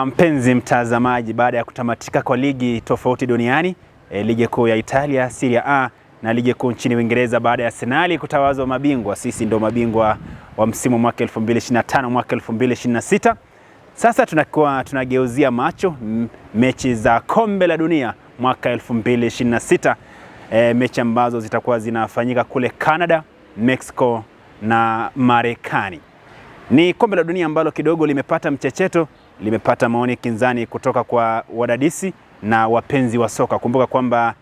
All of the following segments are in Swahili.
Mpenzi mtazamaji, baada ya kutamatika kwa ligi tofauti duniani, ligi kuu ya Italia Serie A na ligi kuu nchini Uingereza, baada ya Arsenal kutawazwa mabingwa, sisi ndio mabingwa wa msimu mwaka 2025 mwaka 2026. Sasa tunageuzia macho mechi za kombe la dunia mwaka 2026, mechi ambazo zitakuwa zinafanyika kule Canada, Mexico na Marekani. Ni kombe la dunia ambalo kidogo limepata mchecheto, limepata maoni kinzani kutoka kwa wadadisi na wapenzi wa soka. Kumbuka kwamba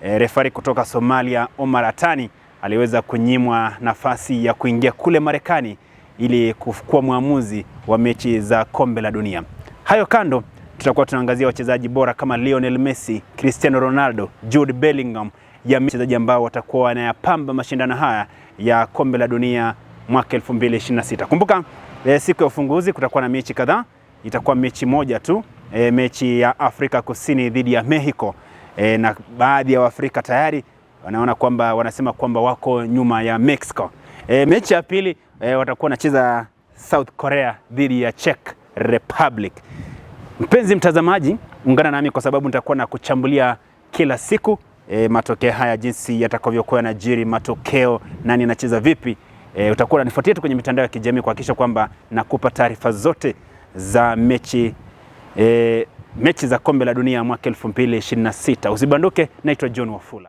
refari kutoka Somalia Omar Atani aliweza kunyimwa nafasi ya kuingia kule Marekani ili kuwa mwamuzi wa mechi za kombe la dunia. Hayo kando, tutakuwa tunaangazia wachezaji bora kama Lionel Messi, Cristiano Ronaldo, Jude Bellingham, ya wachezaji ambao watakuwa wanayapamba mashindano haya ya kombe la dunia mwaka 2026. Kumbuka siku ya ufunguzi kutakuwa na mechi kadhaa. Itakuwa mechi moja tu, mechi ya Afrika Kusini dhidi ya Mexico, na baadhi ya Waafrika tayari wanasema kwamba wako nyuma ya Mexico. Mechi ya pili watakuwa wanacheza South Korea dhidi ya Czech Republic. Mpenzi mtazamaji, ungana nami kwa sababu nitakuwa na kuchambulia kila siku matokeo haya, jinsi yatakavyokuwa yanajiri, matokeo, nani anacheza vipi. Utakuwa unanifuatia tu kwenye mitandao ya kijamii kuhakikisha kwamba nakupa taarifa zote za mechi za kombe la dunia mwaka 2026. Usibanduke. Naitwa John Wafula.